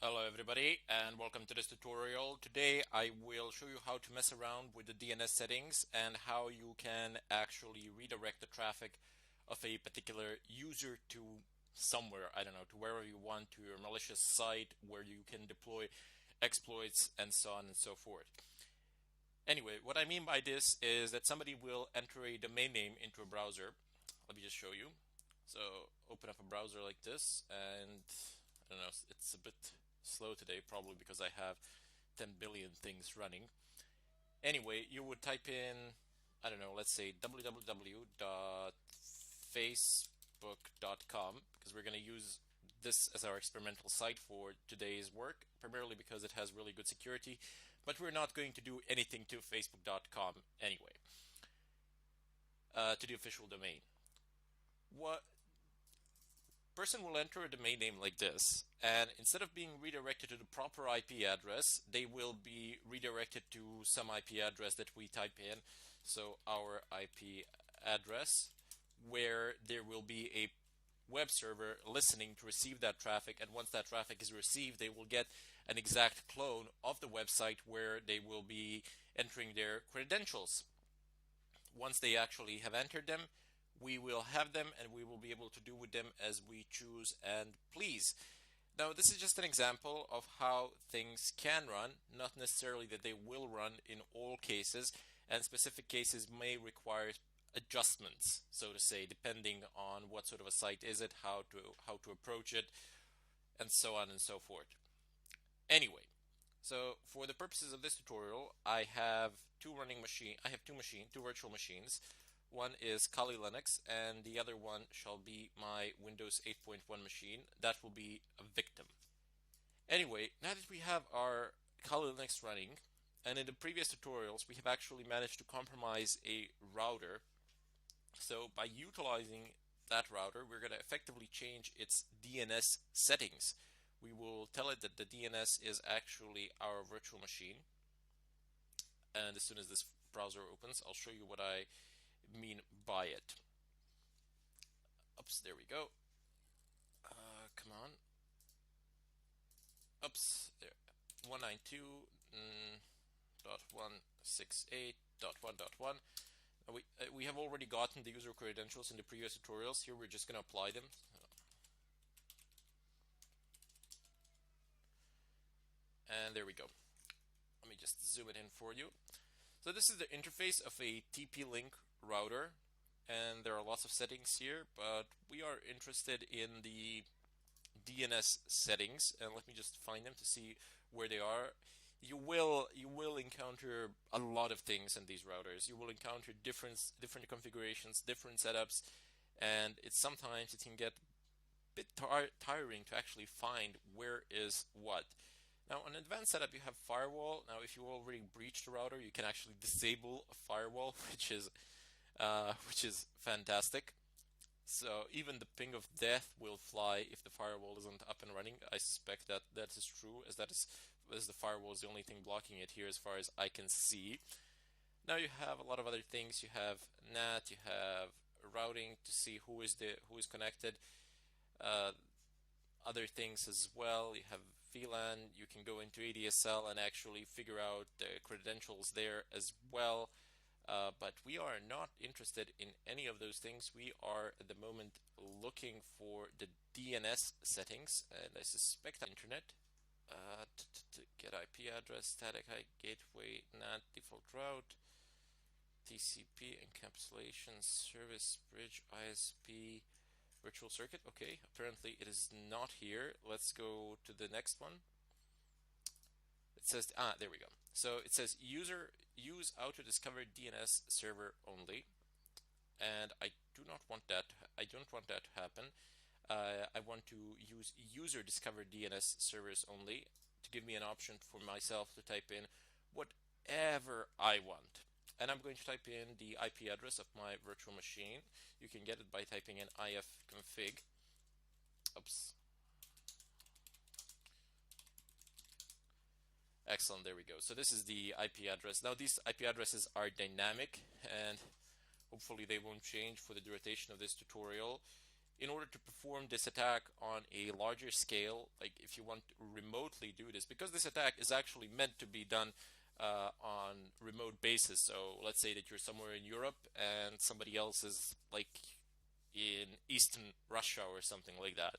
Hello everybody and welcome to this tutorial. Today I will show you how to mess around with the DNS settings and how you can actually redirect the traffic of a particular user to somewhere, I don't know, to wherever you want, to your malicious site where you can deploy exploits and so on and so forth. Anyway, what I mean by this is that somebody will enter a domain name into a browser. Let me just show you. So open up a browser like this, and I don't know, it's a bit slow today, probably because I have 10 billion things running. Anyway, you would type in, I don't know, let's say www.facebook.com, because we're going to use this as our experimental site for today's work, primarily because it has really good security, but we're not going to do anything to facebook.com anyway, to the official domain. What person will enter a domain name like this, and instead of being redirected to the proper IP address, they will be redirected to some IP address that we type in. So our IP address, where there will be a web server listening to receive that traffic, and once that traffic is received, they will get an exact clone of the website where they will be entering their credentials. Once they actually have entered them, we will have them and we will be able to do with them as we choose and please. Now, this is just an example of how things can run, not necessarily that they will run in all cases, and specific cases may require adjustments, so to say, depending on what sort of a site is it, how to approach it, and so on and so forth. Anyway, so for the purposes of this tutorial, I have two virtual machines. One is Kali Linux, and the other one shall be my Windows 8.1 machine. That will be a victim. Anyway, now that we have our Kali Linux running, and in the previous tutorials we have actually managed to compromise a router. So by utilizing that router, we're going to effectively change its DNS settings. We will tell it that the DNS is actually our virtual machine. And as soon as this browser opens, I'll show you what I mean by it. Oops, there we go. Come on. Oops, there. 192.168.1.1. We have already gotten the user credentials in the previous tutorials. Here we're just going to apply them. And there we go. Let me just zoom it in for you. So this is the interface of a TP-Link router, and there are lots of settings here, but we are interested in the DNS settings, and let me just find them to see where they are. You will encounter a lot of things in these routers. You will encounter different configurations, different setups, and sometimes it can get a bit tiring to actually find where is what. Now, on advanced setup, you have firewall. Now, if you already breached a router, you can actually disable a firewall, which is fantastic. So even the ping of death will fly if the firewall isn't up and running. I suspect that that is true, as the firewall is the only thing blocking it here, as far as I can see. Now you have a lot of other things. You have NAT, you have routing to see who is connected. Other things as well. You have VLAN. You can go into ADSL and actually figure out the credentials there as well. But we are not interested in any of those things. We are at the moment looking for the DNS settings, and I suspect internet. Get IP address, static gateway, NAT, default route, TCP, encapsulation, service, bridge, ISP, virtual circuit. Okay, apparently it is not here. Let's go to the next one. It says, there we go. So it says use auto-discover DNS server only, and I don't want that to happen. I want to use user-discover DNS servers only to give me an option for myself to type in whatever I want. And I'm going to type in the IP address of my virtual machine. You can get it by typing in ifconfig. Oops. Excellent, there we go. So this is the IP address. Now these IP addresses are dynamic, and hopefully they won't change for the duration of this tutorial. in order to perform this attack on a larger scale, like if you want to remotely do this, because this attack is actually meant to be done on remote basis. So let's say that you're somewhere in Europe and somebody else is like in Eastern Russia or something like that.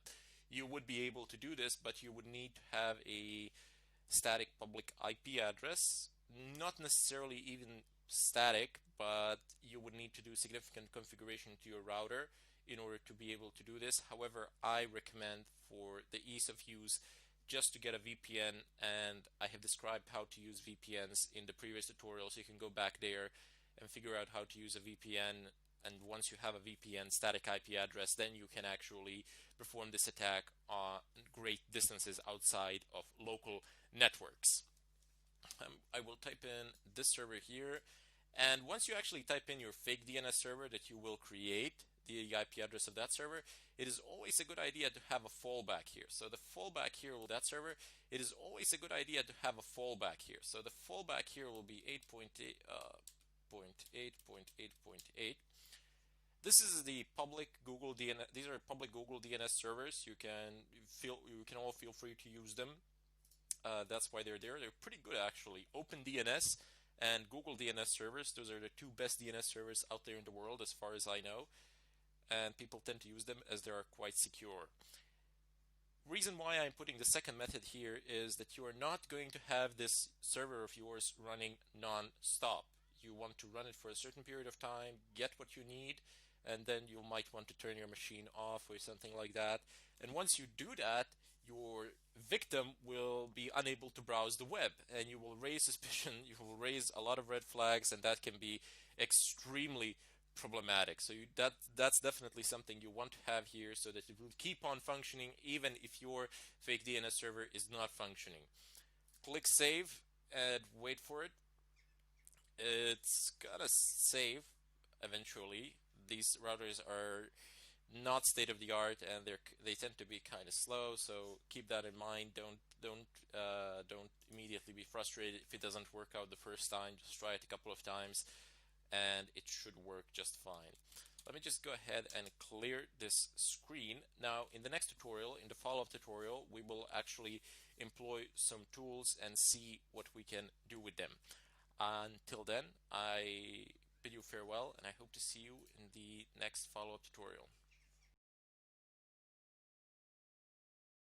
You would be able to do this, but you would need to have a static public IP address, not necessarily even static, but you would need to do significant configuration to your router in order to be able to do this. However, I recommend for the ease of use just to get a VPN, and I have described how to use VPNs in the previous tutorial, so you can go back there and figure out how to use a VPN. And once you have a VPN static IP address, then you can actually perform this attack on great distances outside of local networks. I will type in this server here, and once you actually type in your fake DNS server that you will create, the IP address of that server, it is always a good idea to have a fallback here. So the fallback here will that server, it is always a good idea to have a fallback here. So the fallback here will be 8.8.8.8.8. This is the public Google DNS. These are public Google DNS servers. You can all feel free to use them. That's why they're there. They're pretty good actually. OpenDNS and Google DNS servers. Those are the two best DNS servers out there in the world, as far as I know. And people tend to use them as they are quite secure. Reason why I'm putting the second method here is that you are not going to have this server of yours running non-stop. You want to run it for a certain period of time, get what you need, and then you might want to turn your machine off or something like that. And once you do that, your victim will be unable to browse the web, and you will raise suspicion, you will raise a lot of red flags, and that can be extremely problematic. So that's definitely something you want to have here, so that it will keep on functioning even if your fake DNS server is not functioning. Click save and wait for it. It's gonna save eventually. These routers are not state of the art, and they tend to be kind of slow. So keep that in mind. Don't immediately be frustrated if it doesn't work out the first time. Just try it a couple of times, and it should work just fine. Let me just go ahead and clear this screen. Now, in the next tutorial, in the follow-up tutorial, we will actually employ some tools and see what we can do with them. Until then, I bid you farewell, and I hope to see you in the next follow-up tutorial.